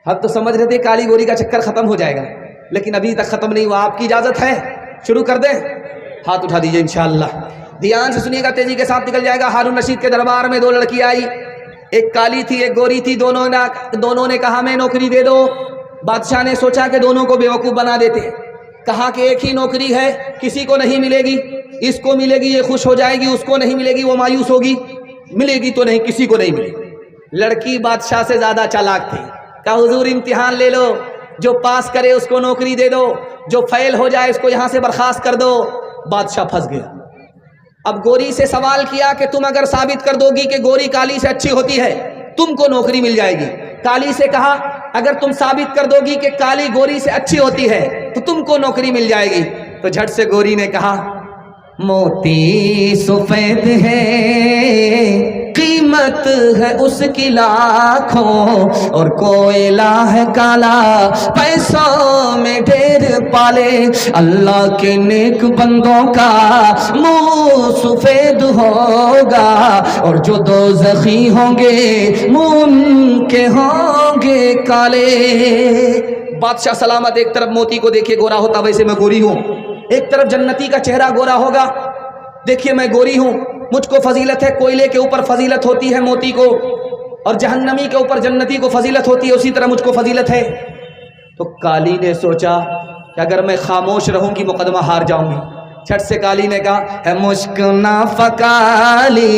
ہم تو سمجھ رہے تھے کالی گوری کا چکر ختم ہو جائے گا، لیکن ابھی تک ختم نہیں ہوا. آپ کی اجازت ہے شروع کر دیں؟ ہاتھ اٹھا دیجئے انشاءاللہ. دھیان سے سنیے گا، تیزی کے ساتھ نکل جائے گا. ہارون رشید کے دربار میں دو لڑکی آئی، ایک کالی تھی ایک گوری تھی. دونوں نے کہا ہمیں نوکری دے دو. بادشاہ نے سوچا کہ دونوں کو بیوقوف بنا دیتے، کہا کہ ایک ہی نوکری ہے، کسی کو نہیں ملے گی. اس کو ملے گی یہ خوش ہو جائے گی، اس کو نہیں ملے گی وہ مایوس ہوگی. ملے گی تو نہیں، کسی کو نہیں ملے گی. لڑکی بادشاہ سے زیادہ چالاک تھی. کہا حضور امتحان لے لو، جو پاس کرے اس کو نوکری دے دو، جو فیل ہو جائے اس کو یہاں سے برخاست کر دو. بادشاہ پھنس گیا. اب گوری سے سوال کیا کہ تم اگر ثابت کر دو گی کہ گوری کالی سے اچھی ہوتی ہے تم کو نوکری مل جائے گی. کالی سے کہا اگر تم ثابت کر دو گی کہ کالی گوری سے اچھی ہوتی ہے تو تم کو نوکری مل جائے گی. تو جھٹ سے گوری نے کہا موتی سفید ہے، قیمت ہے اس کی لاکھوں، اور کوئلہ ہے کالا، پیسوں میں ڈھیر پالے. اللہ کے نیک بندوں کا منہ سفید ہوگا، اور جو دوزخی ہوں گے منہ ان کے ہوں گے کالے. بادشاہ سلامت ایک طرف موتی کو دیکھیے گورا ہوتا، ویسے میں گوری ہوں. ایک طرف جنتی کا چہرہ گورا ہوگا، دیکھیے میں گوری ہوں، مجھ کو فضیلت ہے. کوئلے کے اوپر فضیلت ہوتی ہے موتی کو، اور جہنمی کے اوپر جنتی کو فضیلت ہوتی ہے، اسی طرح مجھ کو فضیلت ہے. تو کالی نے سوچا کہ اگر میں خاموش رہوں گی مقدمہ ہار جاؤں گی. چھٹ سے کالی نے کہا ہے مشک نافکالی،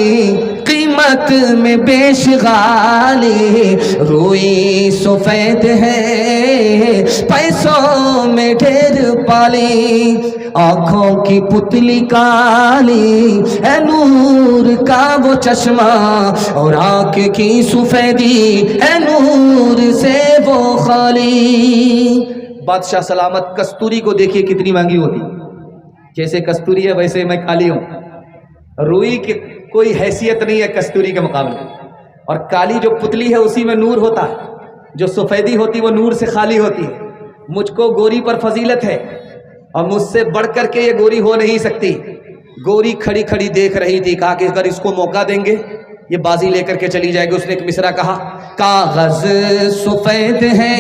قیمت میں بیش غالی، روئی سفید ہے، پیسوں میں ڈھیر پالی، آنکھوں کی پتلی کالی ہے، نور کا وہ چشمہ، اور آنکھ کی سفیدی ہے، نور سے وہ خالی. بادشاہ سلامت کستوری کو دیکھیے کتنی مہنگی ہوتی، جیسے کستوری ہے ویسے میں کالی ہوں. روئی کی کوئی حیثیت نہیں ہے کستوری کے مقابلے، اور کالی جو پتلی ہے اسی میں نور ہوتا ہے، جو سفیدی ہوتی وہ نور سے خالی ہوتی ہے. مجھ کو گوری پر فضیلت ہے، اور مجھ سے بڑھ کر کے یہ گوری ہو نہیں سکتی. گوری کھڑی کھڑی دیکھ رہی تھی، کہا کہ اگر اس کو موقع دیں گے یہ بازی لے کر کے چلی جائے گی. اس نے ایک مصرع کہا کاغذ سفید ہے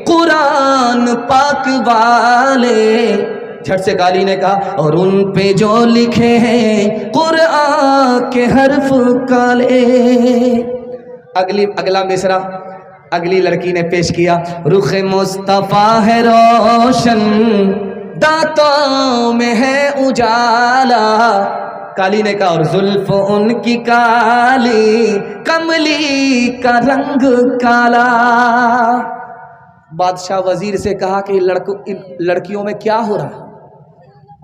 قرآن پاک والے. جھٹ سے کالی نے کہا اور ان پہ جو لکھے ہیں قرآن کے حرف کالے. اگلا مصرع اگلی لڑکی نے پیش کیا، رخ مصطفیٰ ہے روشن، دانتوں میں ہے اجالا. کالی نے کہا اور زلف ان کی کالی، کملی کا رنگ کالا. بادشاہ وزیر سے کہا کہ لڑکیوں میں کیا ہو رہا؟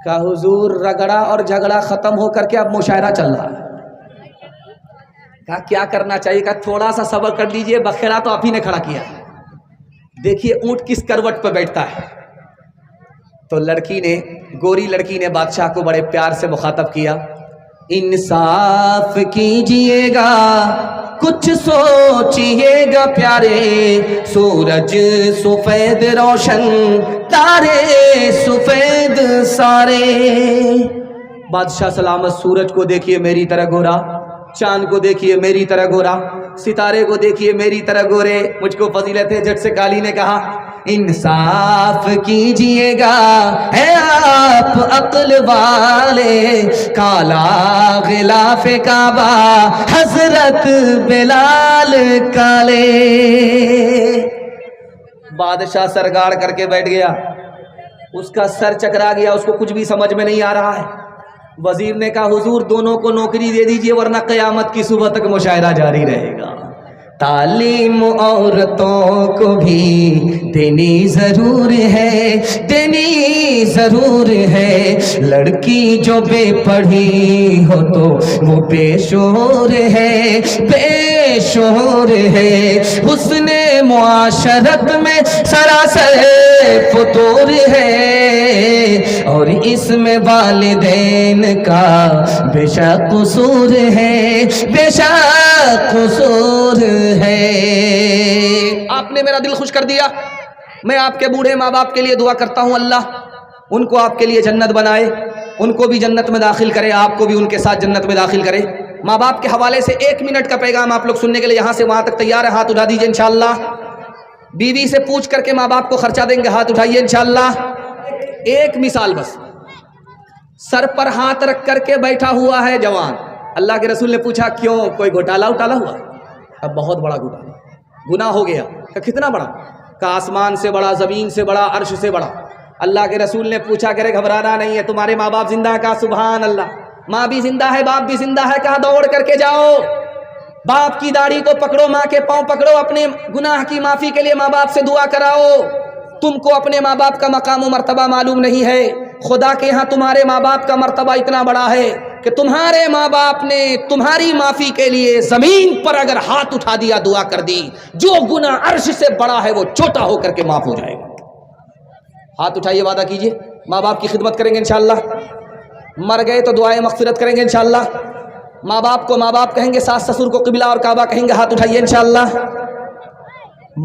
کہا حضور رگڑا اور جھگڑا ختم ہو کر کے اب مشاعرہ چل رہا ہے. کہا کیا کرنا چاہیے؟ کہا تھوڑا سا صبر کر لیجئے، بخیرا تو آپ ہی نے کھڑا کیا. دیکھیے اونٹ کس کروٹ پہ بیٹھتا ہے. تو گوری لڑکی نے بادشاہ کو بڑے پیار سے مخاطب کیا، انصاف کیجئے گا، کچھ سوچئے گا پیارے، سورج سفید روشن، تارے سفید سارے. بادشاہ سلامت سورج کو دیکھیے میری طرح گورا، چاند کو دیکھیے میری طرح گورا، ستارے کو دیکھیے میری طرح گورے، مجھ کو فضیلت ہے. جھٹ سے کالی نے کہا انصاف کیجئے گا، ہے آپ عقل والے، کالا غلاف کعبہ حضرت بلال کالے. بادشاہ سر گاڑ کر کے بیٹھ گیا، اس کا سر چکرا گیا، اس کو کچھ بھی سمجھ میں نہیں آ رہا ہے. وزیر نے کہا حضور دونوں کو نوکری دے دیجئے ورنہ قیامت کی صبح تک مشاعرہ جاری رہے گا. تعلیم عورتوں کو بھی دینی ضرور ہے، دینی ضرور ہے، لڑکی جو بے پڑھی ہو تو وہ بے شعور ہے، بے شعور ہے، حسن معاشرت میں سراسر فطور ہے، اور اس میں والدین کا بے شک قصور ہے، بے شک قصور ہے. آپ نے میرا دل خوش کر دیا. میں آپ کے بوڑھے ماں باپ کے لیے دعا کرتا ہوں اللہ ان کو آپ کے لیے جنت بنائے، ان کو بھی جنت میں داخل کرے، آپ کو بھی ان کے ساتھ جنت میں داخل کرے. ماں باپ کے حوالے سے 1 منٹ کا پیغام آپ لوگ سننے کے لیے یہاں سے وہاں تک تیار ہے؟ ہاتھ اٹھا دیجیے انشاءاللہ. بیوی سے پوچھ کر کے ماں باپ کو خرچہ دیں گے؟ ہاتھ اٹھائیے انشاءاللہ. ایک مثال بس. سر پر ہاتھ رکھ کر کے بیٹھا ہوا ہے جوان. اللہ کے رسول نے پوچھا کیوں، کوئی گھوٹالا ہوا؟ اب بہت بڑا گھوٹالا، گناہ ہو گیا. کہ کتنا بڑا؟ کہ آسمان سے بڑا، زمین سے بڑا، عرش سے بڑا. اللہ کے رسول نے پوچھا کہ گھبرانا نہیں ہے، تمہارے ماں باپ زندہ ہے؟ کہا سبحان اللہ. ماں بھی زندہ ہے، باپ بھی زندہ ہے. کہا دوڑ کر کے جاؤ، باپ کی داڑھی کو پکڑو، ماں کے پاؤں پکڑو، اپنے گناہ کی معافی کے لیے ماں باپ سے دعا کراؤ. تم کو اپنے ماں باپ کا مقام و مرتبہ معلوم نہیں ہے. خدا کے ہاں تمہارے ماں باپ کا مرتبہ اتنا بڑا ہے کہ تمہارے ماں باپ نے تمہاری معافی کے لیے زمین پر اگر ہاتھ اٹھا دیا، دعا کر دی، جو گناہ عرش سے بڑا ہے وہ چھوٹا ہو کر کے معاف ہو جائے گا. ہاتھ اٹھائیے، وعدہ کیجئے ماں باپ کی خدمت کریں گے انشاءاللہ. مر گئے تو دعائیں مغفرت کریں گے انشاءاللہ. ماں باپ کو ماں باپ کہیں گے، ساس سسر کو قبلہ اور کعبہ کہیں گے. ہاتھ اٹھائیے انشاءاللہ.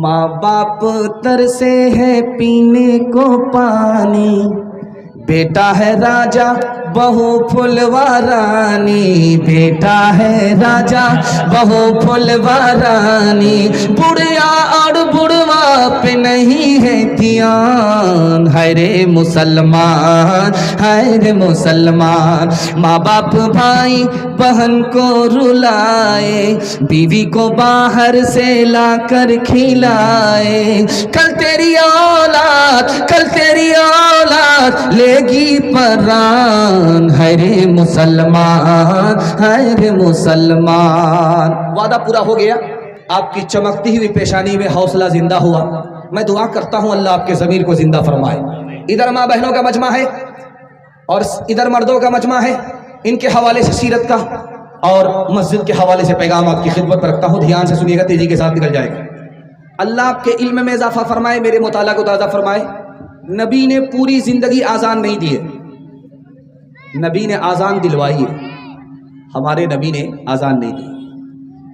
ماں باپ ترسے ہے پینے کو پانی، بیٹا ہے راجا بہو پھلوا رانی، بیٹا ہے راجا بہو پھلوا رانی، بڑھیا اور بڑھوا پہ نہیں ہے دھیان. ہے رے مسلمان، ہے رے مسلمان. ماں باپ بھائی بہن کو رلائے، بیوی کو باہر سے لا کر کھلائے. کل تیری اولاد لے گی پران. ہے رے مسلمان، ہے رے مسلمان. وعدہ پورا ہو گیا. آپ کی چمکتی ہوئی پیشانی میں حوصلہ زندہ ہوا. میں دعا کرتا ہوں اللہ آپ کے ضمیر کو زندہ فرمائے. ادھر ماں بہنوں کا مجمع ہے اور ادھر مردوں کا مجمع ہے. ان کے حوالے سے سیرت کا اور مسجد کے حوالے سے پیغام آپ کی خدمت پر رکھتا ہوں. دھیان سے سنیے گا، تیزی کے ساتھ نکل جائے گا. اللہ آپ کے علم میں اضافہ فرمائے، میرے مطالعہ کو تازہ فرمائے. نبی نے پوری زندگی آزان نہیں دی ہے، نبی نے آزان دلوائی ہے. ہمارے نبی نے آزان نہیں دی،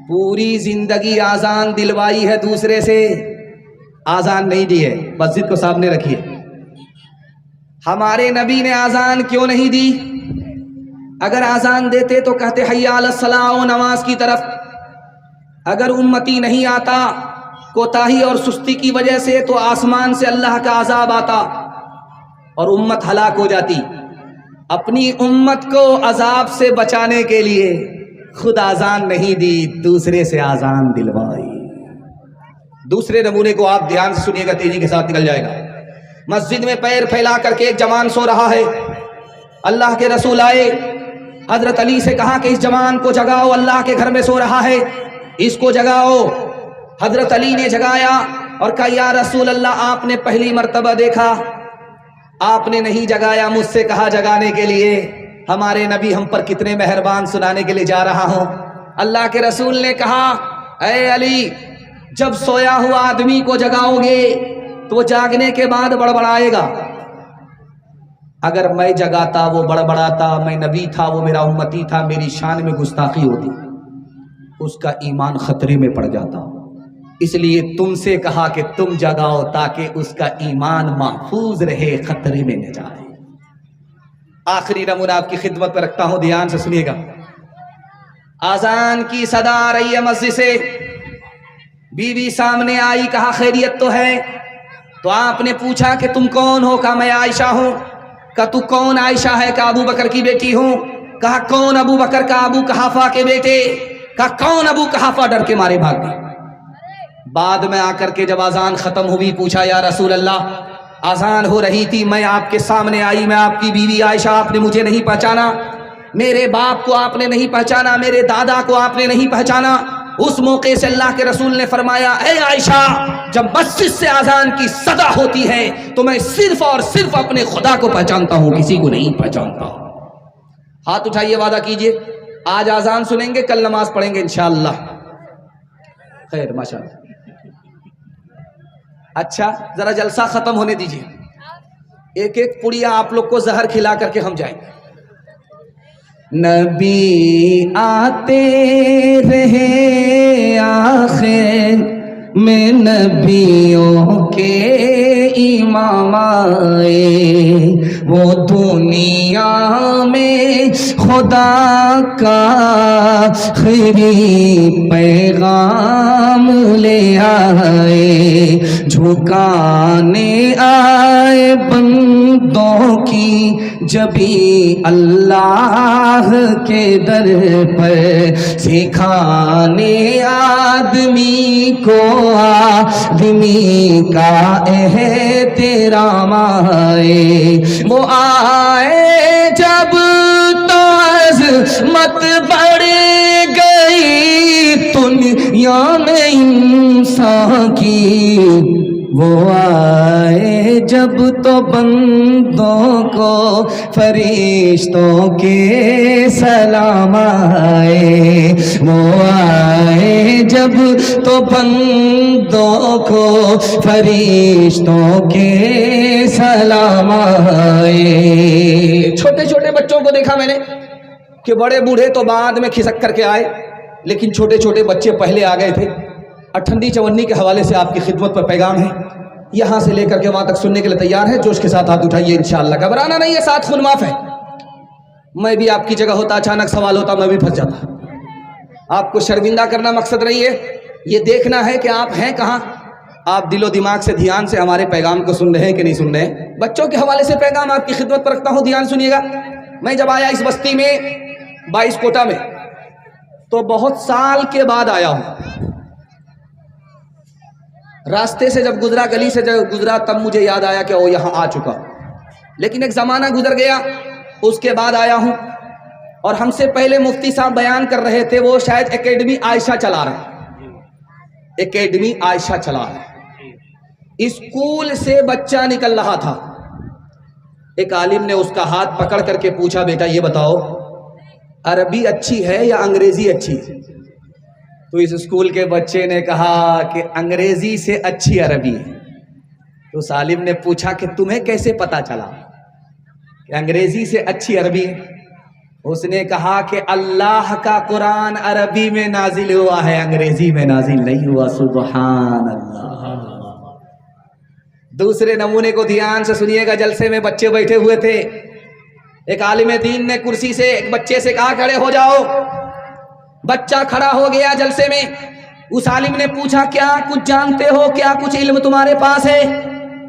پوری زندگی آزان دلوائی ہے دوسرے سے، آزان نہیں دی ہے. مسجد کو سامنے رکھیے. ہمارے نبی نے آزان کیوں نہیں دی؟ اگر آزان دیتے تو کہتے حی علی الصلاۃ، نماز کی طرف. اگر امتی نہیں آتا کوتاہی اور سستی کی وجہ سے تو آسمان سے اللہ کا عذاب آتا اور امت ہلاک ہو جاتی. اپنی امت کو عذاب سے بچانے کے لیے خود آزان نہیں دی، دوسرے سے آزان دلوائی. دوسرے نمونے کو آپ دھیان سے سنیے گا، تیزی کے ساتھ نکل جائے گا. مسجد میں پیر پھیلا کر کے ایک جوان سو رہا ہے. اللہ کے رسول آئے، حضرت علی سے کہا کہ اس جوان کو جگاؤ، اللہ کے گھر میں سو رہا ہے، اس کو جگاؤ. حضرت علی نے جگایا اور کہا یا رسول اللہ، آپ نے پہلی مرتبہ دیکھا، آپ نے نہیں جگایا، مجھ سے کہا جگانے کے لیے. ہمارے نبی ہم پر کتنے مہربان، سنانے کے لیے جا رہا ہوں. اللہ کے رسول نے کہا اے علی، جب سویا ہوا آدمی کو جگاؤ گے تو وہ جاگنے کے بعد بڑبڑائے گا. اگر میں جگاتا وہ بڑبڑاتا، میں نبی تھا وہ میرا امتی تھا، میری شان میں گستاخی ہوتی، اس کا ایمان خطرے میں پڑ جاتا. اس لیے تم سے کہا کہ تم جگاؤ تاکہ اس کا ایمان محفوظ رہے، خطرے میں نہ جائے. آخری نمونہ آپ کی خدمت پر رکھتا ہوں، دھیان سے سنیے گا. آذان کی صدا آ رہی ہے مسجد سے. بیوی سامنے آئی، کہا خیریت تو ہے؟ تو آپ نے پوچھا کہ تم کون ہو؟ کہا میں عائشہ ہوں. کہا تو کون عائشہ ہے؟ کہا ابو بکر کی بیٹی ہوں. کہا کون ابو بکر؟ کہا ابو قحافہ کے بیٹے. کہا کون ابو قحافہ؟ ڈر کے مارے بھاگ گئے. بعد میں آ کر کے جب آذان ختم ہوئی، پوچھا یا رسول اللہ، آذان ہو رہی تھی، میں آپ کے سامنے آئی، میں آپ کی بیوی عائشہ، آپ نے مجھے نہیں پہچانا، میرے باپ کو آپ نے نہیں پہچانا، میرے دادا کو آپ نے نہیں پہچانا. اس موقع سے اللہ کے رسول نے فرمایا اے عائشہ، جب مسجد سے آذان کی صدا ہوتی ہے تو میں صرف اور صرف اپنے خدا کو پہچانتا ہوں، کسی کو نہیں پہچانتا. ہاتھ اٹھائیے، وعدہ کیجئے آج آذان سنیں گے، کل نماز پڑھیں گے انشاءاللہ. خیر، ماشاءاللہ. اچھا، ذرا جلسہ ختم ہونے دیجئے، ایک ایک پڑیا آپ لوگ کو زہر کھلا کر کے ہم جائیں گے. نبی آتے رہے آخر میں نبیوں کے امام آئے، وہ دنیا میں خدا کا آخری پیغام لے آئے، جھکانے آئے بندوں کی جبھی اللہ کے در پر، سکھانے آدمی کو آدمی کا احترام آئے، وہ آئے جب تو عظمت بڑھ گئی دنیا میں انسان کی، وہ آئے جب تو بندوں کو فرشتوں کے سلام آئے، وہ آئے جب تو بندوں کو فرشتوں کے سلام آئے۔ چھوٹے چھوٹے بچوں کو دیکھا میں نے کہ بڑے بوڑھے تو بعد میں کھسک کر کے آئے، لیکن چھوٹے چھوٹے بچے پہلے آ گئے تھے۔ اٹھنی چونی کے حوالے سے آپ کی خدمت پر پیغام ہے، یہاں سے لے کر کے وہاں تک سننے کے لیے تیار ہے؟ جوش کے ساتھ ہاتھ اٹھائیے، انشاءاللہ گھبرانا نہیں ہے، ساتھ خون معاف ہے۔ میں بھی آپ کی جگہ ہوتا، اچانک سوال ہوتا، میں بھی پھنس جاتا۔ آپ کو شرمندہ کرنا مقصد نہیں ہے، یہ دیکھنا ہے کہ آپ ہیں کہاں، آپ دل و دماغ سے دھیان سے ہمارے پیغام کو سن رہے ہیں کہ نہیں سن رہے ہیں۔ بچوں کے حوالے سے پیغام آپ کی خدمت پر رکھتا ہوں، دھیان سنیے گا۔ میں جب آیا اس بستی میں 22 کوٹا میں، تو بہت سال کے بعد آیا ہوں۔ راستے سے جب گزرا، گلی سے جب گزرا، تب مجھے یاد آیا کہ وہ یہاں آ چکا، لیکن ایک زمانہ گزر گیا، اس کے بعد آیا ہوں۔ اور ہم سے پہلے مفتی صاحب بیان کر رہے تھے، وہ شاید اکیڈمی عائشہ چلا رہے، اکیڈمی عائشہ چلا رہے۔ اسکول سے بچہ نکل رہا تھا، ایک عالم نے اس کا ہاتھ پکڑ کر کے پوچھا، بیٹا یہ بتاؤ عربی اچھی ہے یا انگریزی اچھی ہے؟ تو اس اسکول کے بچے نے کہا کہ انگریزی سے اچھی عربی ہے۔ تو اس عالم نے پوچھا کہ تمہیں کیسے پتا چلا کہ انگریزی سے اچھی عربی ہے؟ اس نے کہا کہ اللہ کا قرآن عربی میں نازل ہوا ہے، انگریزی میں نازل نہیں ہوا۔ سبحان اللہ۔ دوسرے نمونے کو دھیان سے سنیے گا، جلسے میں بچے بیٹھے ہوئے تھے، ایک عالم دین نے کرسی سے ایک بچے سے کہا کھڑے ہو جاؤ۔ بچہ کھڑا ہو گیا جلسے میں۔ اس عالم نے پوچھا کیا کچھ جانتے ہو، کیا کچھ علم تمہارے پاس ہے؟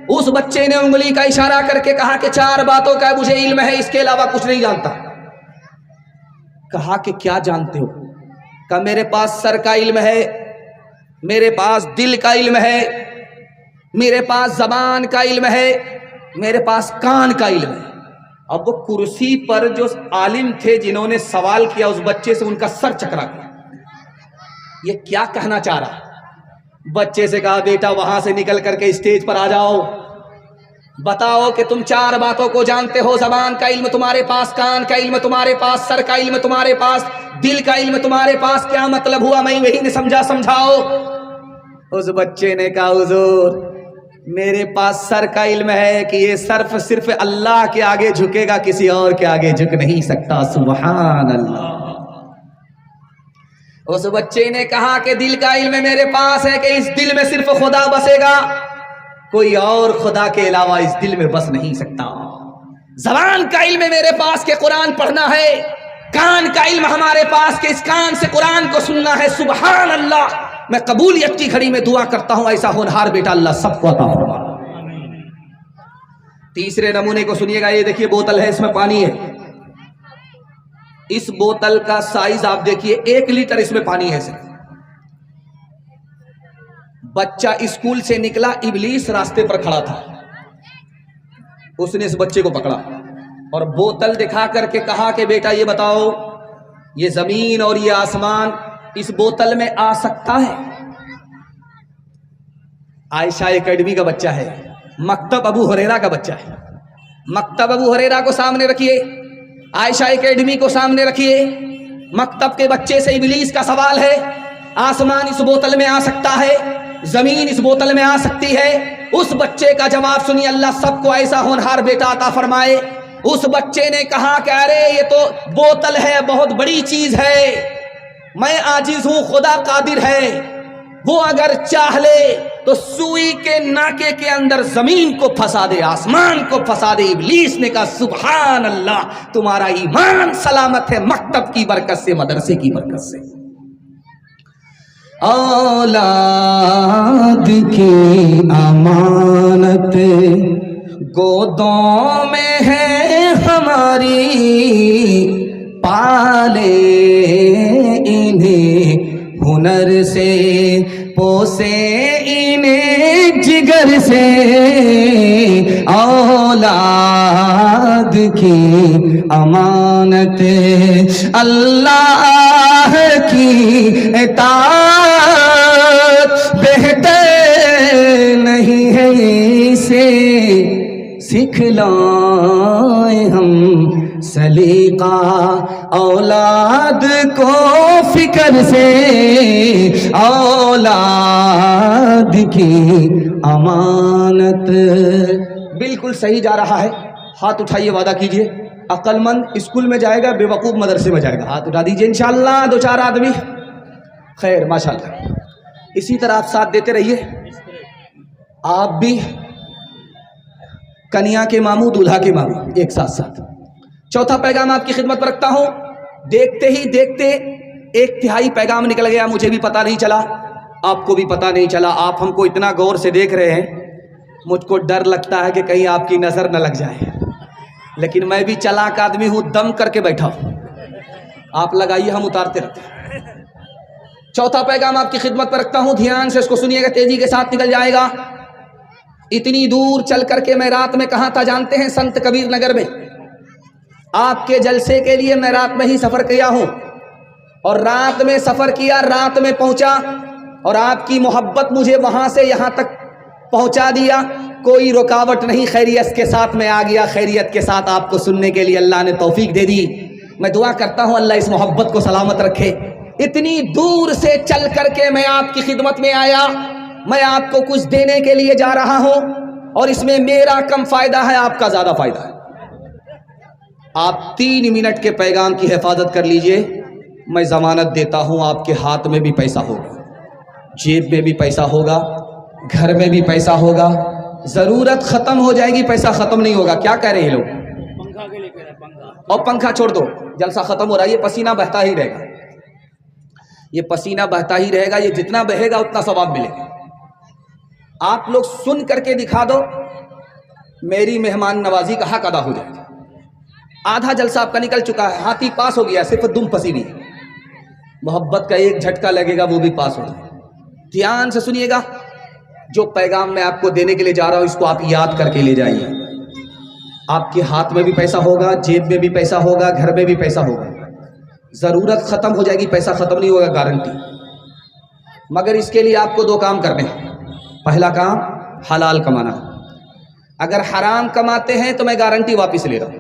اس بچے نے انگلی کا اشارہ کر کے کہا کہ 4 باتوں کا مجھے علم ہے، اس کے علاوہ کچھ نہیں جانتا۔ کہا کہ کیا جانتے ہو؟ کہا میرے پاس سر کا علم ہے، میرے پاس دل کا علم ہے، میرے پاس زبان کا علم ہے، میرے پاس کان کا علم ہے۔ اب وہ کرسی پر جو عالم تھے جنہوں نے سوال کیا اس بچے سے، ان کا سر چکرا گیا۔ یہ کیا کہنا چاہ رہا؟ بچے سے کہا بیٹا وہاں سے نکل کر کے اسٹیج پر آ جاؤ، بتاؤ کہ تم 4 باتوں کو جانتے ہو، زبان کا علم تمہارے پاس، کان کا علم تمہارے پاس، سر کا علم تمہارے پاس، دل کا علم تمہارے پاس، کیا مطلب ہوا؟ میں وہی نہیں سمجھا، سمجھاؤ۔ اس بچے نے کہا حضور میرے پاس سر کا علم ہے کہ یہ صرف اللہ کے آگے جھکے گا، کسی اور کے آگے جھک نہیں سکتا۔ سبحان اللہ۔ اس بچے نے کہا کہ دل کا علم میرے پاس ہے کہ اس دل میں صرف خدا بسے گا، کوئی اور خدا کے علاوہ اس دل میں بس نہیں سکتا۔ زبان کا علم میرے پاس کہ قرآن پڑھنا ہے، کان کا علم ہمارے پاس کہ اس کان سے قرآن کو سننا ہے۔ سبحان اللہ۔ میں قبولیت کی گھڑی میں دعا کرتا ہوں ایسا ہونہار بیٹا اللہ سب کو عطا فرمائے۔ تیسرے نمونے کو سنیے گا، یہ دیکھیے بوتل ہے، اس میں پانی ہے۔ اس بوتل کا سائز آپ دیکھیے، 1 لیٹر اس میں پانی ہے۔ بچہ اسکول سے نکلا، ابلیس راستے پر کھڑا تھا، اس نے اس بچے کو پکڑا اور بوتل دکھا کر کے کہا کہ بیٹا یہ بتاؤ یہ زمین اور یہ آسمان اس بوتل میں آ سکتا ہے؟ عائشہ اکیڈمی کا بچہ ہے، مکتب ابو ہریرہ کا بچہ ہے۔ مکتب ابو ہریرہ کو سامنے رکھیے، عائشہ اکیڈمی کو سامنے رکھیے۔ مکتب کے بچے سے ابلیس کا سوال ہے، آسمان اس بوتل میں آ سکتا ہے، زمین اس بوتل میں آ سکتی ہے؟ اس بچے کا جواب سنیے، اللہ سب کو ایسا ہونہار بیٹا عطا فرمائے۔ اس بچے نے کہا کہ ارے یہ تو بوتل ہے، بہت بڑی چیز ہے، میں عاجز ہوں، خدا قادر ہے۔ وہ اگر چاہ لے تو سوئی کے ناکے کے اندر زمین کو پھنسا دے، آسمان کو پھنسا دے۔ ابلیس نے کہا سبحان اللہ، تمہارا ایمان سلامت ہے مکتب کی برکت سے، مدرسے کی برکت سے۔ اولاد کی امانت گودوں میں ہے ہماری، پالے انہیں ہنر سے، پوسے انہیں جگر سے۔ اولاد کی امانت اللہ کی اطاعت بہتر نہیں ہے، اسے سکھلائیں ہم سلیقہ اولاد کو فکر سے۔ اولاد کی امانت بالکل صحیح جا رہا ہے، ہاتھ اٹھائیے، وعدہ کیجئے عقل مند اسکول میں جائے گا، بے وقوف مدرسے میں جائے گا، ہاتھ اٹھا دیجئے انشاءاللہ، دو چار آدمی، خیر ماشاءاللہ۔ اسی طرح آپ ساتھ دیتے رہیے، آپ بھی کنیا کے ماموں دولہا کے ماموں ایک ساتھ ساتھ۔ چوتھا پیغام آپ کی خدمت پر رکھتا ہوں، دیکھتے ہی دیکھتے ایک تہائی پیغام نکل گیا، مجھے بھی پتہ نہیں چلا، آپ کو بھی پتہ نہیں چلا۔ آپ ہم کو اتنا غور سے دیکھ رہے ہیں، مجھ کو ڈر لگتا ہے کہ کہیں آپ کی نظر نہ لگ جائے، لیکن میں بھی چلاک آدمی ہوں، دم کر کے بیٹھا ہوں، آپ لگائیے، ہم اتارتے رہتے ہیں۔ چوتھا پیغام آپ کی خدمت پر رکھتا ہوں، دھیان سے اس کو سنیے گا، تیزی کے ساتھ نکل جائے گا۔ اتنی دور چل کر کے میں رات میں کہاں تھا جانتے ہیں؟ سنت کبیر نگر میں۔ آپ کے جلسے کے لیے میں رات میں ہی سفر کیا ہوں، اور رات میں سفر کیا، رات میں پہنچا، اور آپ کی محبت مجھے وہاں سے یہاں تک پہنچا دیا، کوئی رکاوٹ نہیں، خیریت کے ساتھ میں آ گیا، خیریت کے ساتھ آپ کو سننے کے لیے اللہ نے توفیق دے دی۔ میں دعا کرتا ہوں اللہ اس محبت کو سلامت رکھے۔ اتنی دور سے چل کر کے میں آپ کی خدمت میں آیا، میں آپ کو کچھ دینے کے لیے جا رہا ہوں، اور اس میں میرا کم فائدہ ہے، آپ کا زیادہ فائدہ ہے۔ آپ 3 منٹ کے پیغام کی حفاظت کر لیجئے، میں ضمانت دیتا ہوں آپ کے ہاتھ میں بھی پیسہ ہوگا، جیب میں بھی پیسہ ہوگا، گھر میں بھی پیسہ ہوگا۔ ضرورت ختم ہو جائے گی، پیسہ ختم نہیں ہوگا۔ کیا کہہ رہے ہیں لوگ؟ اور پنکھا چھوڑ دو، جلسہ ختم ہو رہا ہے، یہ پسینہ بہتا ہی رہے گا، یہ پسینہ بہتا ہی رہے گا، یہ جتنا بہے گا اتنا ثواب ملے گا۔ آپ لوگ سن کر کے دکھا دو، میری مہمان نوازی کا حق ادا ہو جائے گا۔ آدھا جلسہ آپ کا نکل چکا ہے، ہاتھی پاس ہو گیا، صرف دم پسینی ہے، محبت کا ایک جھٹکا لگے گا، وہ بھی پاس ہو جائے گا۔ دھیان سے سنیے گا، جو پیغام میں آپ کو دینے کے لیے جا رہا ہوں، اس کو آپ یاد کر کے لے جائیے۔ آپ کے ہاتھ میں بھی پیسہ ہوگا، جیب میں بھی پیسہ ہوگا، گھر میں بھی پیسہ ہوگا۔ ضرورت ختم ہو جائے گی، پیسہ ختم نہیں ہوگا، گارنٹی۔ مگر اس کے لیے آپ کو 2 کام کرنے ہیں۔ پہلا کام حلال کمانا، اگر حرام کماتے ہیں تو میں گارنٹی واپس لے رہا ہوں۔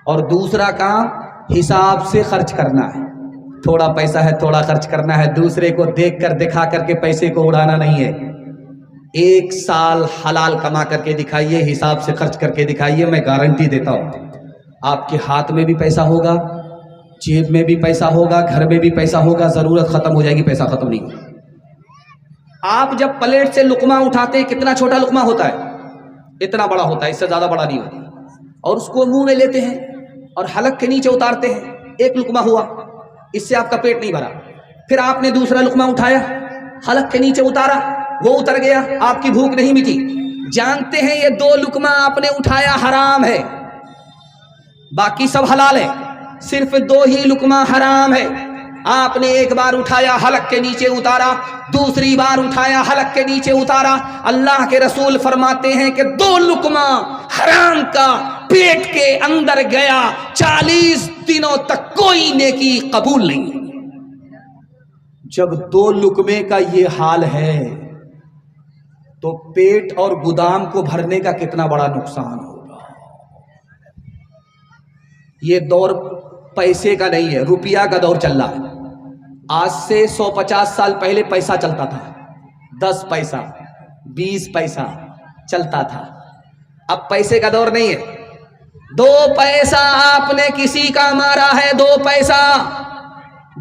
اور دوسرا کام حساب سے خرچ کرنا ہے، تھوڑا پیسہ ہے تھوڑا خرچ کرنا ہے، دوسرے کو دیکھ کر دکھا کر کے پیسے کو اڑانا نہیں ہے۔ 1 سال حلال کما کر کے دکھائیے، حساب سے خرچ کر کے دکھائیے، میں گارنٹی دیتا ہوں آپ کے ہاتھ میں بھی پیسہ ہوگا، جیب میں بھی پیسہ ہوگا، گھر میں بھی پیسہ ہوگا، ضرورت ختم ہو جائے گی، پیسہ ختم نہیں ہوگا۔ آپ جب پلیٹ سے لقمہ اٹھاتے ہیں، کتنا چھوٹا لقمہ ہوتا ہے؟ اتنا بڑا ہوتا ہے، اس سے زیادہ بڑا نہیں ہوتا، اور اس کو منہ میں لیتے ہیں اور حلق کے نیچے اتارتے ہیں، 1 لقمہ ہوا، اس سے آپ کا پیٹ نہیں بھرا۔ پھر آپ نے دوسرا لقمہ اٹھایا، حلق کے نیچے اتارا، وہ اتر گیا، آپ کی بھوک نہیں مٹی۔ جانتے ہیں یہ 2 لقمہ آپ نے اٹھایا حرام ہے، باقی سب حلال ہے، صرف 2 ہی لقمہ حرام ہے۔ آپ نے ایک بار اٹھایا، حلق کے نیچے اتارا، دوسری بار اٹھایا، حلق کے نیچے اتارا۔ اللہ کے رسول فرماتے ہیں کہ 2 لقمہ حرام کا پیٹ کے اندر گیا، 40 دنوں تک کوئی نیکی قبول نہیں۔ جب 2 لقمے کا یہ حال ہے تو پیٹ اور گودام کو بھرنے کا کتنا بڑا نقصان ہوگا۔ یہ دور پیسے کا نہیں ہے، روپیہ کا دور چل رہا ہے۔ آج سے 150 سال پہلے پیسہ چلتا تھا، 10 پیسہ 20 پیسہ چلتا تھا، اب پیسے کا دور نہیں ہے۔ 2 پیسہ آپ نے کسی کا مارا ہے، 2 پیسہ،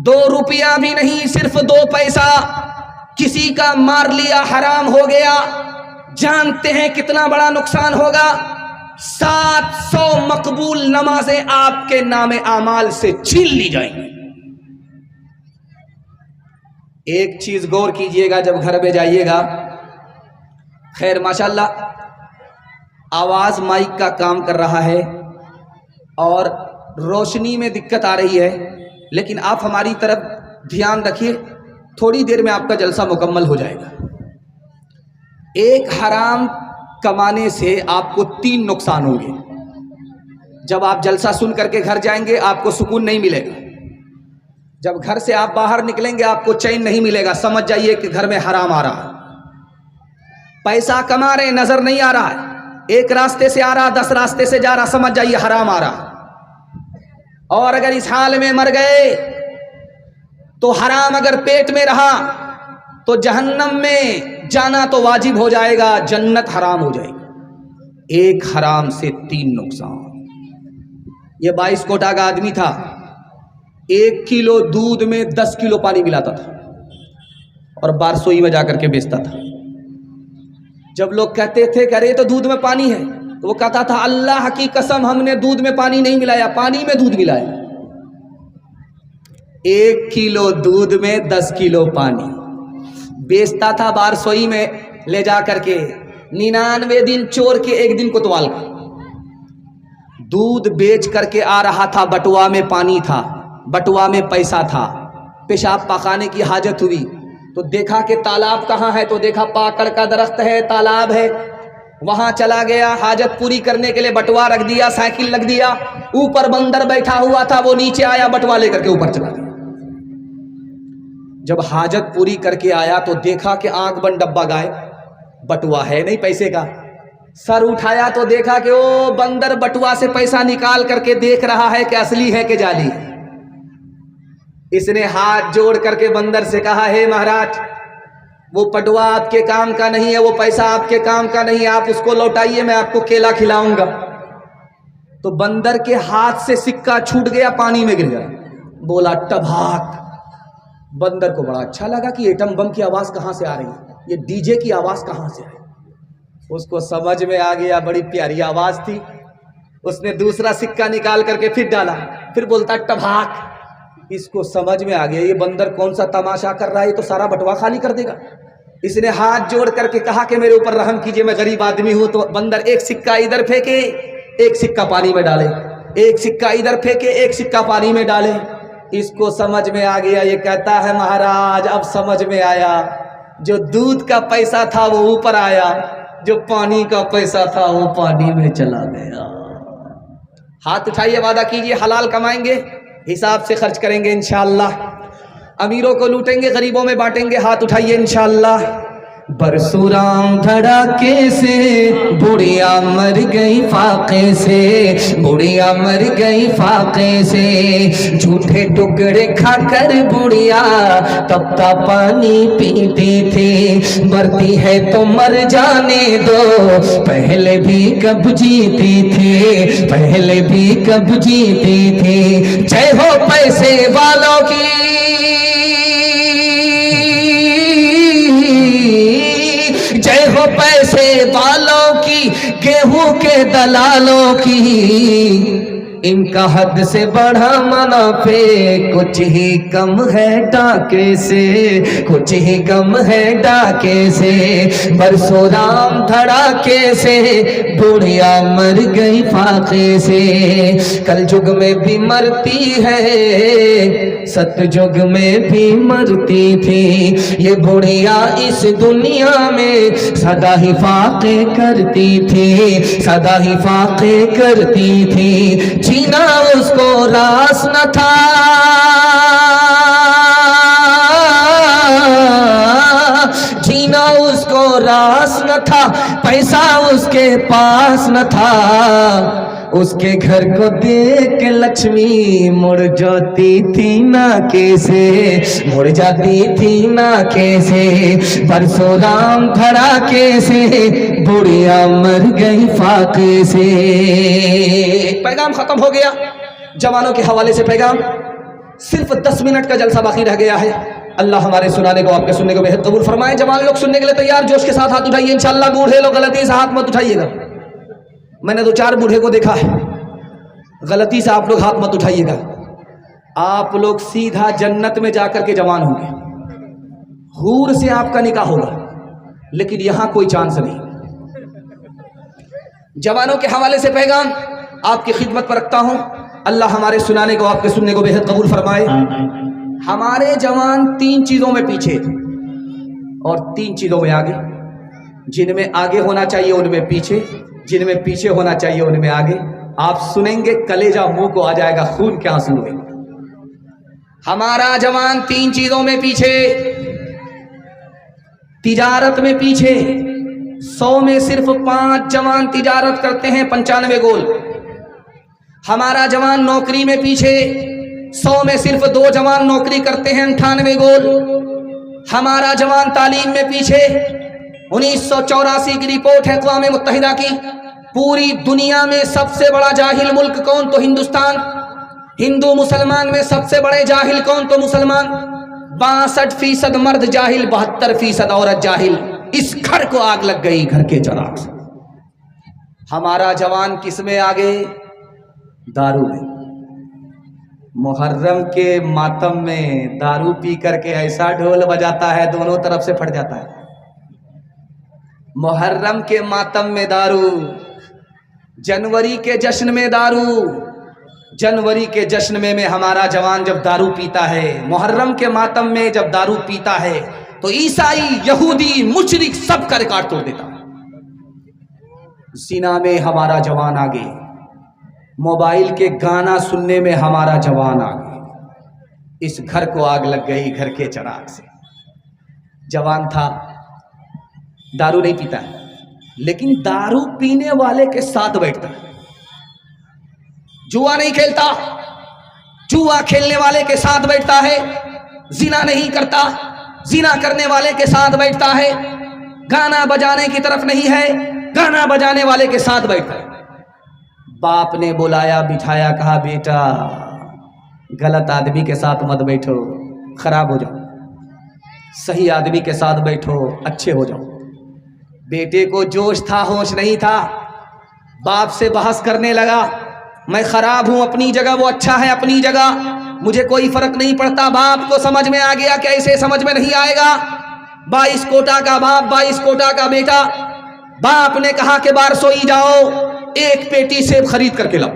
2 روپیہ بھی نہیں، صرف 2 پیسہ۔ کسی کا مار لیا حرام ہو گیا، جانتے ہیں کتنا بڑا نقصان ہوگا؟ 700 مقبول نمازیں آپ کے نام اعمال سے چھین لی جائیں گی۔ ایک چیز غور کیجئے گا جب گھر میں جائیے گا، خیر ماشاءاللہ آواز مائک کا کام کر رہا ہے اور روشنی میں دقت آ رہی ہے، لیکن آپ ہماری طرف دھیان رکھیے، تھوڑی دیر میں آپ کا جلسہ مکمل ہو جائے گا۔ ایک حرام کمانے سے آپ کو 3 نقصان ہوں گے۔ جب آپ جلسہ سن کر کے گھر جائیں گے آپ کو سکون نہیں ملے گا، جب گھر سے آپ باہر نکلیں گے آپ کو چین نہیں ملے گا، سمجھ جائیے کہ گھر میں حرام آ رہا ہے۔ پیسہ کما رہے نظر نہیں آ رہا ہے، ایک راستے سے آ رہا 10 راستے سے جا رہا، سمجھ جائیے حرام آ رہا۔ اور اگر اس حال میں مر گئے تو حرام اگر پیٹ میں رہا تو جہنم میں جانا تو واجب ہو جائے گا، جنت حرام ہو جائے گی۔ ایک حرام سے 3 نقصان۔ یہ 22 کوٹا کا آدمی تھا، 1 کلو دودھ میں 10 کلو پانی ملاتا تھا اور بارسوئی میں جا کر کے بیچتا تھا۔ جب لوگ کہتے تھے کہ ارے تو دودھ میں پانی ہے، تو وہ کہتا تھا اللہ کی قسم ہم نے دودھ میں پانی نہیں ملایا، پانی میں دودھ ملایا۔ 1 کلو دودھ میں 10 کلو پانی بیچتا تھا بارسوئی میں لے جا کر کے، 99 دن چور کے 1 دن کوتوال کا دودھ بیچ کر کے آ رہا تھا۔ بٹوا میں پانی تھا، بٹوا میں پیسہ تھا، پیشاب پخانے کی حاجت ہوئی تو دیکھا کہ تالاب کہاں ہے، تو دیکھا پاکڑ کا درخت ہے، تالاب ہے، وہاں چلا گیا، حاجت پوری کرنے کے لیے بٹوا رکھ دیا، سائیکل رکھ دیا، اوپر بندر بیٹھا ہوا تھا، وہ نیچے آیا بٹوا لے کر کے اوپر چلا گیا۔ جب حاجت پوری کر کے آیا تو دیکھا کہ آنکھ بند ڈبہ غائب، بٹوا ہے نہیں پیسے کا۔ سر اٹھایا تو دیکھا کہ وہ بندر بٹوا سے پیسہ نکال کر کے دیکھ رہا ہے کہ اصلی ہے کہ جعلی ہے۔ اس نے ہاتھ جوڑ کر کے بندر سے کہا ہے مہاراج وہ بٹوا آپ کے کام کا نہیں ہے، وہ پیسہ آپ کے کام کا نہیں ہے، آپ اس کو لوٹائیے، میں آپ کو کیلا کھلاؤں گا۔ تو بندر کے ہاتھ سے سکہ چھوٹ گیا، پانی میں گر گیا، بولا ٹبھاک۔ بندر کو بڑا اچھا لگا کہ ایٹم بم کی آواز کہاں سے آ رہی ہے، یہ ڈی جے کی آواز کہاں سے آئی۔ اس کو سمجھ میں آ گیا بڑی پیاری آواز تھی، اس نے دوسرا سکہ نکال کر کے پھر ڈالا، پھر بولتا ٹبھاک۔ اس کو سمجھ میں آ گیا یہ بندر کون سا تماشا کر رہا ہے، یہ تو سارا بٹوا خالی کر دے گا۔ اس نے ہاتھ جوڑ کر کے کہا کہ میرے اوپر رحم کیجئے، میں غریب آدمی ہوں۔ تو بندر ایک سکہ ادھر پھینکے، ایک سکہ پانی میں ڈالے، ایک سکہ ادھر پھینکے، ایک سکہ پانی میں ڈالے۔ اس کو سمجھ میں آ گیا، یہ کہتا ہے مہاراج اب سمجھ میں آیا، جو دودھ کا پیسہ تھا وہ اوپر آیا، جو پانی کا پیسہ تھا وہ پانی میں چلا گیا۔ ہاتھ اٹھائیے، وعدہ کیجئے حلال کمائیں گے، حساب سے خرچ کریں گے انشاءاللہ، امیروں کو لوٹیں گے، غریبوں میں بانٹیں گے۔ ہاتھ اٹھائیے انشاءاللہ۔ برسورام دھڑاکے سے بڑھیا مر گئی فاقے سے، بڑھیا مر گئی فاقے سے، جھوٹے ٹکڑے کھا کر بڑھیا تپتا پانی پیتی تھی، مرتی ہے تو مر جانے دو، پہلے بھی کب جیتی تھی، پہلے بھی کب جیتی تھی۔ جے ہو پیسے والوں کی، جے ہو پیسے والوں کی، گیہوں کے دلالوں کی، ان کا حد سے بڑھا منافع کچھ ہی کم ہے ڈاکے سے، کچھ ہی کم ہے ڈاکے سے، برسوں رام دھڑاکے سے بڑھیا مر گئی فاقے سے۔ کل جگ میں بھی مرتی ہے، ست جگ میں بھی مرتی تھی، یہ بڑھیا اس دنیا میں سدا ہی فاقے کرتی تھی، سدا ہی فاقے کرتی تھی۔ جینا اس کو راس نہ تھا، جینا اس کو راس نہ تھا، پیسہ اس کے پاس نہ تھا، اس کے گھر کو دیکھ کے لکشمی مڑ جاتی تھی ناکے سے، مڑ جاتی تھی ناکے سے، برسوں رام دھڑاکے سے بڑھیا مر گئی فاقے سے۔ پیغام ختم ہو گیا، جوانوں کے حوالے سے پیغام، صرف 10 منٹ کا جلسہ باقی رہ گیا ہے۔ اللہ ہمارے سنانے کو آپ کے سننے کو بہت قبول فرمائے. جوان لوگ سننے کے لیے تیار, جوش کے ساتھ ہاتھ اٹھائیے انشاءاللہ. بوڑھے لوگ غلطی سے ہاتھ مت اٹھائیے گا, میں نے 2-4 بوڑھے کو دیکھا ہے, غلطی سے آپ لوگ ہاتھ مت اٹھائیے گا. آپ لوگ سیدھا جنت میں جا کر کے جوان ہوں گے, حور سے آپ کا نکاح ہوگا, لیکن یہاں کوئی چانس نہیں. جوانوں کے حوالے سے پیغام آپ کی خدمت پر رکھتا ہوں. اللہ ہمارے سنانے کو آپ کے سننے کو بہت قبول فرمائے. ہمارے جوان 3 چیزوں میں پیچھے اور 3 چیزوں میں آگے. جن میں آگے ہونا چاہیے ان میں پیچھے, جن میں پیچھے ہونا چاہیے ان میں آگے. آپ سنیں گے کلیجہ منہ کو آ جائے گا, خون کے آنسو ہوئے. ہمارا جوان 3 چیزوں میں پیچھے. تجارت میں پیچھے, 100 میں صرف 5 جوان تجارت کرتے ہیں, 95 گول. ہمارا جوان نوکری میں پیچھے, 100 میں صرف 2 جوان نوکری کرتے ہیں, 98 گول. ہمارا جوان تعلیم میں پیچھے. 1984 کی رپورٹ ہے اقوام متحدہ کی, پوری دنیا میں سب سے بڑا جاہل ملک کون؟ تو ہندوستان. ہندو مسلمان میں سب سے بڑے جاہل کون؟ تو مسلمان. 62% مرد جاہل, 72% عورت جاہل. اس گھر کو آگ لگ گئی گھر کے چراغ سے. ہمارا جوان کس میں آگے؟ دارو میں. محرم کے ماتم میں دارو پی کر کے ایسا ڈھول بجاتا ہے دونوں طرف سے پھٹ جاتا ہے. محرم کے ماتم میں دارو, جنوری کے جشن میں دارو. جنوری کے جشن میں ہمارا جوان جب دارو پیتا ہے, محرم کے ماتم میں جب دارو پیتا ہے تو عیسائی, یہودی, مشرک سب کا ریکارڈ توڑ دیتا. زنا میں ہمارا جوان آگے, موبائل کے گانا سننے میں ہمارا جوان آگے. اس گھر کو آگ لگ گئی گھر کے چراغ سے. جوان تھا, دارو نہیں پیتا ہے, لیکن دارو پینے والے کے ساتھ بیٹھتا ہے. جوا نہیں کھیلتا, جوا کھیلنے والے کے ساتھ بیٹھتا ہے. زنا نہیں کرتا, زنا کرنے والے کے ساتھ بیٹھتا ہے. گانا بجانے کی طرف نہیں ہے, گانا بجانے والے کے ساتھ بیٹھتا ہے. باپ نے بلایا بٹھایا, کہا بیٹا غلط آدمی کے ساتھ مت بیٹھو, خراب ہو جاؤ, صحیح آدمی کے ساتھ بیٹھو, اچھے ہو جاؤ. بیٹے کو جوش تھا, ہوش نہیں تھا, باپ سے بحث کرنے لگا. میں خراب ہوں اپنی جگہ, وہ اچھا ہے اپنی جگہ, مجھے کوئی فرق نہیں پڑتا. باپ کو سمجھ میں آ گیا کہ ایسے سمجھ میں نہیں آئے گا. 22 کوٹا کا باپ, 22 کوٹا کا بیٹا. باپ نے کہا کہ بارسوئی جاؤ, 1 پیٹی سیب خرید کر کے لاؤ.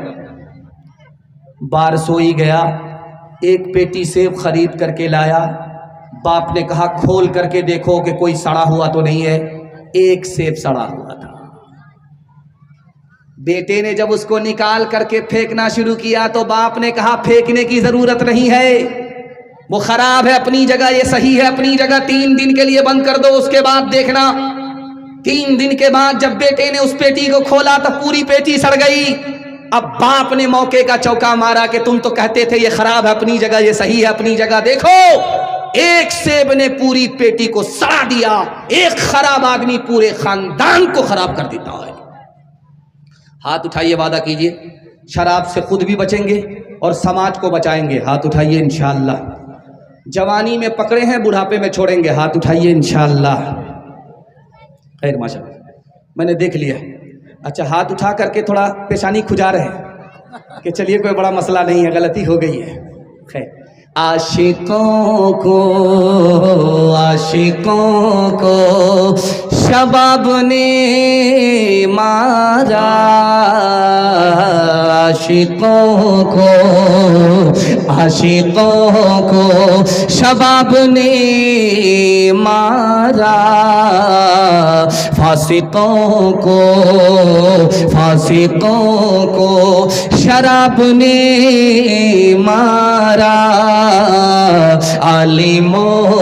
بارسوئی گیا, 1 پیٹی سیب خرید کر کے لایا. باپ نے کہا کھول کر کے دیکھو کہ کوئی سڑا ہوا تو نہیں ہے. 1 سیب سڑا ہوا تھا. بیٹے نے جب اس کو نکال کر کے پھینکنا شروع کیا تو باپ نے کہا پھینکنے کی ضرورت نہیں ہے, وہ خراب ہے اپنی جگہ, یہ صحیح ہے اپنی جگہ. 3 دن کے لیے بند کر دو, اس کے بعد دیکھنا. 3 دن کے بعد جب بیٹے نے اس پیٹی کو کھولا تو پوری پیٹی سڑ گئی. اب باپ نے موقع کا چوکا مارا کہ تم تو کہتے تھے یہ خراب ہے اپنی جگہ, یہ صحیح ہے اپنی جگہ. دیکھو 1 سیب نے پوری پیٹی کو سڑا دیا. ایک خراب آدمی پورے خاندان کو خراب کر دیتا ہے. ہاتھ اٹھائیے, وعدہ کیجئے شراب سے خود بھی بچیں گے اور سماج کو بچائیں گے. ہاتھ اٹھائیے انشاءاللہ. جوانی میں پکڑے ہیں, بڑھاپے میں چھوڑیں گے. ہاتھ اٹھائیے انشاءاللہ. خیر ماشاءاللہ, میں نے دیکھ لیا. اچھا ہاتھ اٹھا کر کے تھوڑا پیشانی کھجا رہے ہیں کہ چلیے کوئی بڑا مسئلہ نہیں ہے, غلطی ہو گئی ہے. خیر, عاشقوں کو شباب نے مارا, عاشقوں کو شباب نے مارا, فاسقوں کو شراب نے مارا, عالموں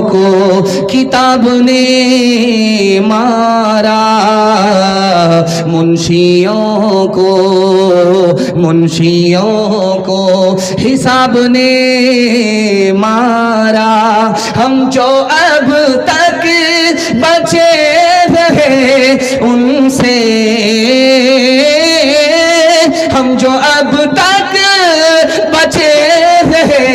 کو کتاب نے مارا, منشیوں کو حساب نے مارا. ہم جو اب تک بچے رہے ان سے, ہم جو اب تک بچے رہے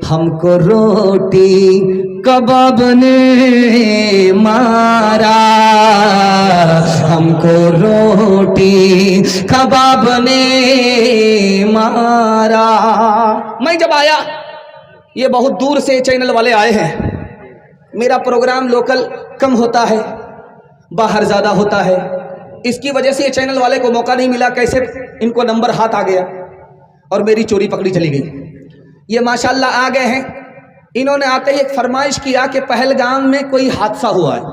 ہم کو روٹی کباب نے مارا، ہم کو روٹی کباب نے مارا۔ میں جب آیا، یہ بہت دور سے چینل والے آئے ہیں، میرا پروگرام لوکل کم ہوتا ہے، باہر زیادہ ہوتا ہے، اس کی وجہ سے یہ چینل والے کو موقع نہیں ملا، کیسے ان کو نمبر ہاتھ آ گیا اور میری چوری پکڑی چلی گئی۔ یہ ماشاءاللہ آ گئے ہیں، انہوں نے آتے ہی ایک فرمائش کیا کہ پہلگام میں کوئی حادثہ ہوا ہے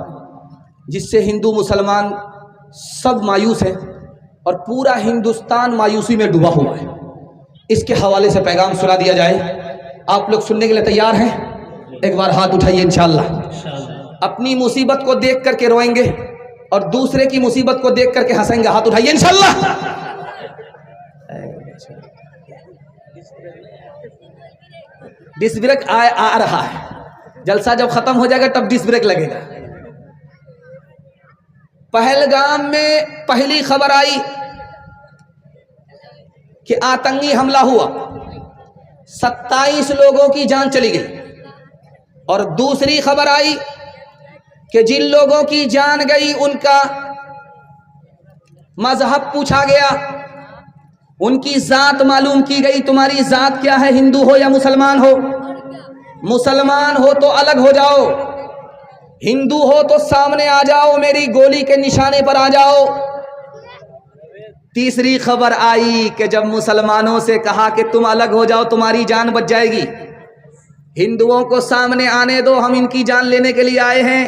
جس سے ہندو مسلمان سب مایوس ہیں اور پورا ہندوستان مایوسی میں ڈوبا ہوا ہے، اس کے حوالے سے پیغام سنا دیا جائے۔ آپ لوگ سننے کے لیے تیار ہیں؟ ایک بار ہاتھ اٹھائیے انشاءاللہ۔ اپنی مصیبت کو دیکھ کر کے روئیں گے اور دوسرے کی مصیبت کو دیکھ کر کے ہنسیں گے، ہاتھ اٹھائیے انشاءاللہ۔ ڈس بریک آ رہا ہے، جلسہ جب ختم ہو جائے گا تب ڈس بریک لگے گا۔ پہلگام میں پہلی خبر آئی کہ آتنکی حملہ ہوا، 27 لوگوں کی جان چلی گئی، اور دوسری خبر آئی کہ جن لوگوں کی جان گئی ان کا مذہب پوچھا گیا، ان کی ذات معلوم کی گئی، تمہاری ذات کیا ہے، ہندو ہو یا مسلمان ہو؟ مسلمان ہو تو الگ ہو جاؤ، ہندو ہو تو سامنے آ جاؤ، میری گولی کے نشانے پر آ جاؤ۔ تیسری خبر آئی کہ جب مسلمانوں سے کہا کہ تم الگ ہو جاؤ تمہاری جان بچ جائے گی، ہندوؤں کو سامنے آنے دو، ہم ان کی جان لینے کے لیے آئے ہیں،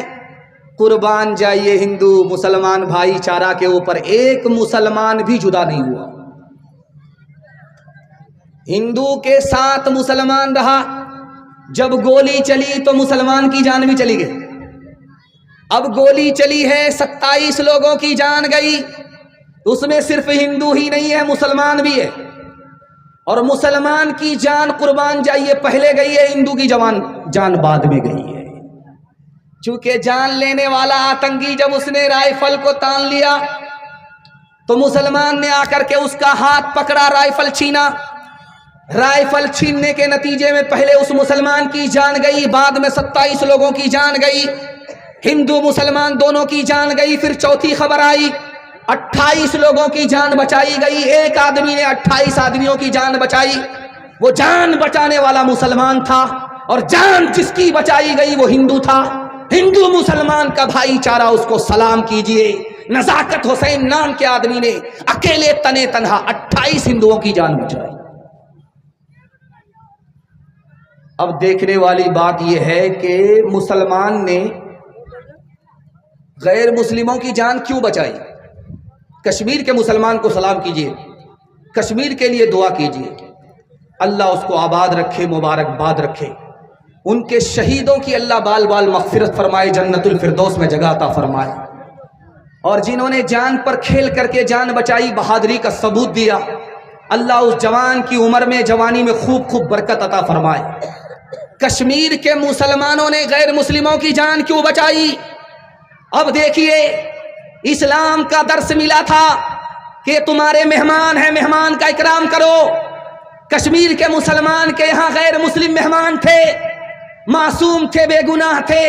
قربان جائیے ہندو مسلمان بھائی چارہ کے اوپر ایک مسلمان بھی جدا نہیں ہوا، ہندو کے ساتھ مسلمان رہا، جب گولی چلی تو مسلمان کی جان بھی چلی گئی، اب گولی چلی ہے 27 لوگوں کی جان گئی، اس میں صرف ہندو ہی نہیں ہے مسلمان بھی ہے، اور مسلمان کی جان قربان جائیے پہلے گئی ہے، ہندو کی جان بعد میں گئی ہے، چونکہ جان لینے والا آتنکی جب اس نے رائفل کو تان لیا تو مسلمان نے آ کر کے اس کا ہاتھ پکڑا، رائفل چھینا، رائفل چھیننے کے نتیجے میں پہلے اس مسلمان کی جان گئی، بعد میں 27 لوگوں کی جان گئی، ہندو مسلمان دونوں کی جان گئی۔ پھر چوتھی خبر آئی 28 لوگوں کی جان بچائی گئی، ایک آدمی نے 28 آدمیوں کی جان بچائی، وہ جان بچانے والا مسلمان تھا، اور جان جس کی بچائی گئی وہ ہندو تھا، ہندو مسلمان کا بھائی چارہ، اس کو سلام کیجئے۔ نزاکت حسین نام کے آدمی نے اکیلے تنے تنہا 28 ہندوؤں کی جان بچائی۔ اب دیکھنے والی بات یہ ہے کہ مسلمان نے غیر مسلموں کی جان کیوں بچائی؟ کشمیر کے مسلمان کو سلام کیجئے، کشمیر کے لیے دعا کیجئے، اللہ اس کو آباد رکھے، مبارکباد رکھے، ان کے شہیدوں کی اللہ بال بال مغفرت فرمائے، جنت الفردوس میں جگہ عطا فرمائے، اور جنہوں نے جان پر کھیل کر کے جان بچائی، بہادری کا ثبوت دیا، اللہ اس جوان کی عمر میں، جوانی میں خوب خوب برکت عطا فرمائے۔ کشمیر کے مسلمانوں نے غیر مسلموں کی جان کیوں بچائی؟ اب دیکھیے، اسلام کا درس ملا تھا کہ تمہارے مہمان ہیں، مہمان کا اکرام کرو۔ کشمیر کے مسلمان کے یہاں غیر مسلم مہمان تھے، معصوم تھے، بے گناہ تھے،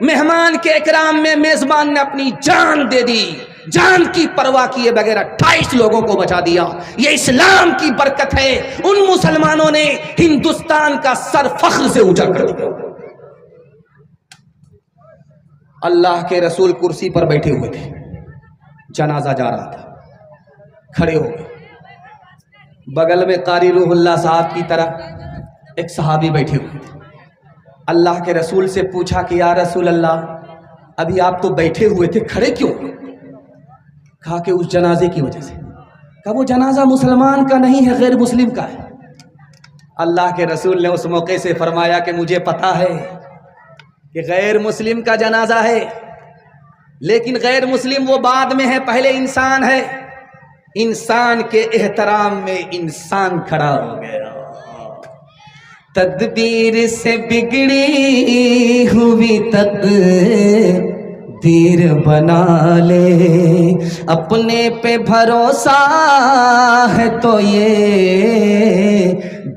مہمان کے اکرام میں میزبان نے اپنی جان دے دی، جان کی پرواہ کیے بغیر 28 لوگوں کو بچا دیا۔ یہ اسلام کی برکت ہے، ان مسلمانوں نے ہندوستان کا سر فخر سے اونچا کر دیا۔ اللہ کے رسول کرسی پر بیٹھے ہوئے تھے، جنازہ جا رہا تھا، کھڑے ہو گئے، بغل میں قاری روح اللہ صاحب کی طرح ایک صحابی بیٹھے ہوئے تھے۔ اللہ کے رسول سے پوچھا کہ یا رسول اللہ، ابھی آپ تو بیٹھے ہوئے تھے، کھڑے کیوں؟ کہا کہ اس جنازے کی وجہ سے۔ کہا وہ جنازہ مسلمان کا نہیں ہے، غیر مسلم کا ہے۔ اللہ کے رسول نے اس موقع سے فرمایا کہ مجھے پتا ہے کہ غیر مسلم کا جنازہ ہے، لیکن غیر مسلم وہ بعد میں ہے، پہلے انسان ہے، انسان کے احترام میں انسان کھڑا ہو گیا۔ تدبیر سے بگڑی ہوئی تقدیر بنا لے، اپنے پہ بھروسہ ہے تو یہ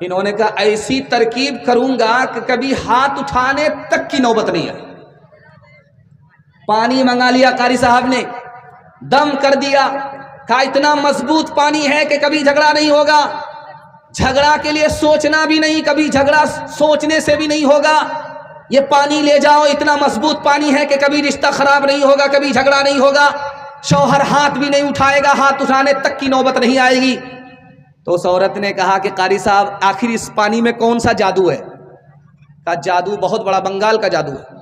انہوں نے کہا ایسی ترکیب کروں گا کہ کبھی ہاتھ اٹھانے تک کی نوبت نہیں آئی. پانی منگا لیا قاری صاحب نے, دم کر دیا, کہا اتنا مضبوط پانی ہے کہ کبھی جھگڑا نہیں ہوگا, جھگڑا کے لیے سوچنا بھی نہیں, کبھی جھگڑا سوچنے سے بھی نہیں ہوگا, یہ پانی لے جاؤ, اتنا مضبوط پانی ہے کہ کبھی رشتہ خراب نہیں ہوگا, کبھی جھگڑا نہیں ہوگا, شوہر ہاتھ بھی نہیں اٹھائے گا, ہاتھ اٹھانے تک کی نوبت نہیں آئے گی. تو اس عورت نے کہا کہ قاری صاحب آخر اس پانی میں کون سا جادو ہے؟ کہا جادو بہت بڑا, بنگال کا جادو ہے.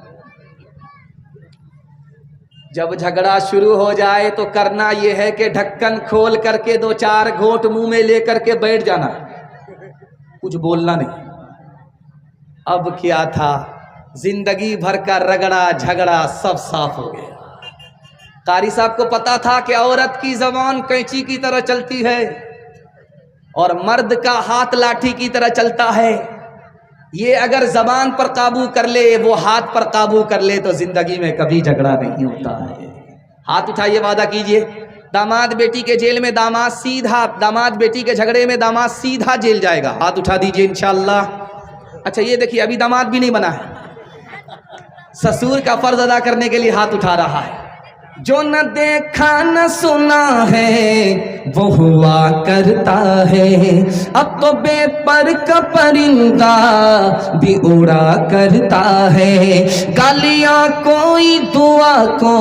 جب جھگڑا شروع ہو جائے تو کرنا یہ ہے کہ ڈھکن کھول کر کے 2-4 گھونٹ منہ میں لے کر کے بیٹھ جانا, کچھ بولنا نہیں. اب کیا تھا, زندگی بھر کا رگڑا جھگڑا سب صاف ہو گیا. قاری صاحب کو پتا تھا کہ عورت کی زبان کینچی کی طرح چلتی ہے اور مرد کا ہاتھ لاٹھی کی طرح چلتا ہے. یہ اگر زبان پر قابو کر لے, وہ ہاتھ پر قابو کر لے, تو زندگی میں کبھی جھگڑا نہیں ہوتا ہے. ہاتھ اٹھائیے, وعدہ کیجئے. داماد بیٹی کے جیل میں داماد سیدھا, داماد بیٹی کے جھگڑے میں داماد سیدھا جیل جائے گا. ہاتھ اٹھا دیجئے انشاءاللہ. اچھا یہ دیکھیے, ابھی داماد بھی نہیں بنا ہے, سسور کا فرض ادا کرنے کے لیے ہاتھ اٹھا رہا ہے. جو نہ دیکھا نہ سنا ہے وہ ہوا کرتا ہے, اب تو بے پر کا پرندہ بھی اڑا کرتا ہے. گالیاں کوئی دعا کو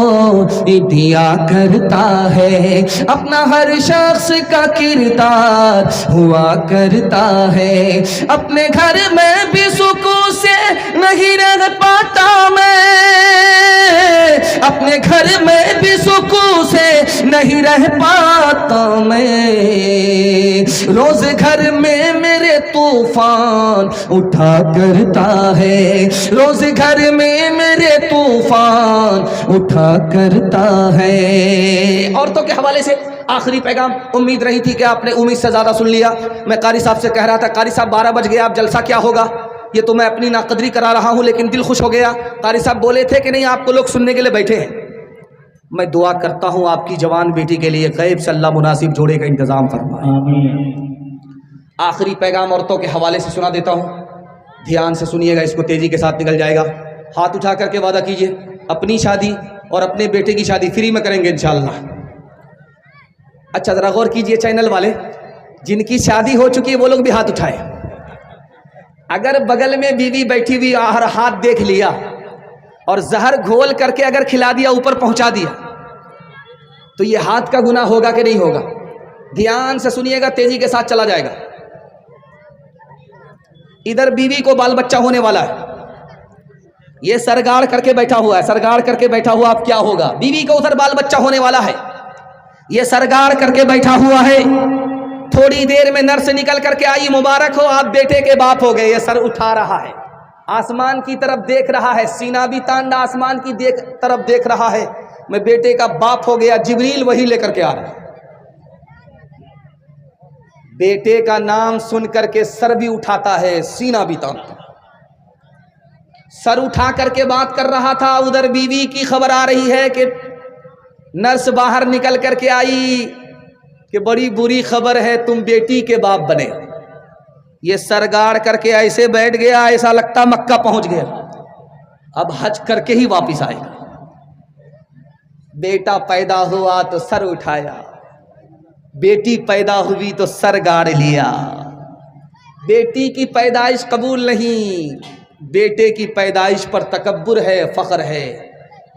دیا کرتا ہے, اپنا ہر شخص کا کردار ہوا کرتا ہے. اپنے گھر میں بھی سکون سے نہیں رہ پاتا میں, اپنے گھر میں بھی سکون سے نہیں رہ پاتا میں. روز گھر میں میرے طوفان اٹھا کرتا ہے, روز گھر میں میرے طوفان اٹھا کرتا ہے. عورتوں کے حوالے سے آخری پیغام, امید رہی تھی کہ آپ نے امید سے زیادہ سن لیا. میں قاری صاحب سے کہہ رہا تھا قاری صاحب 12 بج گئے, اب جلسہ کیا ہوگا, یہ تو میں اپنی ناقدری کرا رہا ہوں, لیکن دل خوش ہو گیا. قاری صاحب بولے تھے کہ نہیں آپ کو لوگ سننے کے لیے بیٹھے ہیں. میں دعا کرتا ہوں آپ کی جوان بیٹی کے لیے غیب سے اللہ مناسب جوڑے کا انتظام فرمائے. آخری پیغام عورتوں کے حوالے سے سنا دیتا ہوں, دھیان سے سنیے گا, اس کو تیزی کے ساتھ نکل جائے گا. ہاتھ اٹھا کر کے وعدہ کیجئے اپنی شادی اور اپنے بیٹے کی شادی فری میں کریں گے انشاءاللہ. اچھا ذرا غور کیجئے چینل والے, جن کی شادی ہو چکی ہے وہ لوگ بھی ہاتھ اٹھائے. اگر بغل میں بیوی بیٹھی ہوئی اور ہاتھ دیکھ لیا اور زہر گھول کر کے اگر کھلا دیا, اوپر پہنچا دیا, تو یہ ہاتھ کا گناہ ہوگا کہ نہیں ہوگا؟ دھیان سے سنیے گا, تیزی کے ساتھ چلا جائے گا. ادھر بیوی کو بال بچہ ہونے والا ہے, یہ سرگاڑ کر کے بیٹھا ہوا ہے, سرگاڑ کر کے بیٹھا ہوا, اب کیا ہوگا؟ بیوی کو ادھر بال بچہ ہونے والا ہے, یہ سرگاڑ کر کے بیٹھا ہوا ہے. تھوڑی دیر میں نرس نکل کر کے آئی, مبارک ہو آپ بیٹے کے باپ ہو گئے. یہ سر اٹھا رہا ہے, آسمان کی طرف دیکھ رہا ہے, سینہ بھی تانڈا آسمان کی طرف دیکھ رہا ہے, میں بیٹے کا باپ ہو گیا. جبریل وہی لے کر کے آ رہا ہے. بیٹے کا نام سن کر کے سر بھی اٹھاتا ہے, سینہ بھی تانتا. سر اٹھا کر کے بات کر رہا تھا, ادھر بیوی کی خبر آ رہی ہے کہ نرس باہر نکل کر کے آئی کہ بڑی بری خبر ہے, تم بیٹی کے باپ بنے. یہ سرگاڑ کر کے ایسے بیٹھ گیا, ایسا لگتا مکہ پہنچ گیا, اب حج کر کے ہی واپس آئے گا. بیٹا پیدا ہوا تو سر اٹھایا, بیٹی پیدا ہوئی تو سر گاڑ لیا. بیٹی کی پیدائش قبول نہیں, بیٹے کی پیدائش پر تکبر ہے, فخر ہے.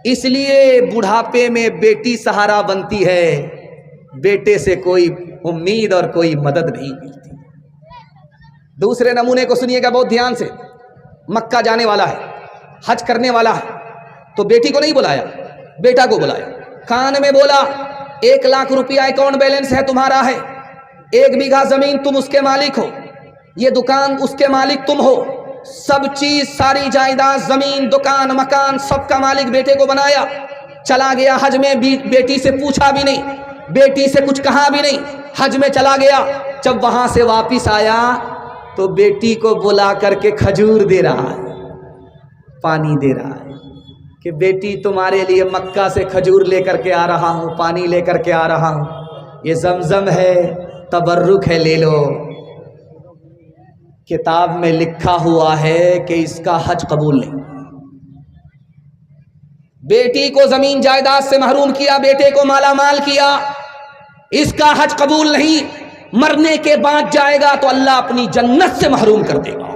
اس لیے بڑھاپے میں بیٹی سہارا بنتی ہے, بیٹے سے کوئی امید اور کوئی مدد نہیں ملتی. دوسرے نمونے کو سنیے گا بہت دھیان سے. مکہ جانے والا ہے, حج کرنے والا ہے, تو بیٹی کو نہیں بلایا, بیٹا کو بلایا. کان میں بولا 1 لاکھ روپیہ اکاؤنٹ بیلنس ہے, تمہارا ہے. 1 بیگھہ زمین تم اس کے مالک ہو, یہ دکان اس کے مالک تم ہو. سب چیز, ساری جائیداد, زمین, دکان, مکان, سب کا مالک بیٹے کو بنایا. چلا گیا حج میں, بیٹی سے پوچھا بھی نہیں, بیٹی سے کچھ کہا بھی نہیں, حج میں چلا گیا. جب وہاں سے واپس آیا تو بیٹی کو بلا کر کے کھجور دے رہا ہے, پانی دے رہا ہے کہ بیٹی تمہارے لیے مکہ سے کھجور لے کر کے آ رہا ہوں, پانی لے کر کے آ رہا ہوں, یہ زمزم ہے, تبرک ہے, لے لو. کتاب میں لکھا ہوا ہے کہ اس کا حج قبول نہیں. بیٹی کو زمین جائیداد سے محروم کیا، بیٹے کو مالا مال کیا، اس کا حج قبول نہیں. مرنے کے بعد جائے گا تو اللہ اپنی جنت سے محروم کر دے گا.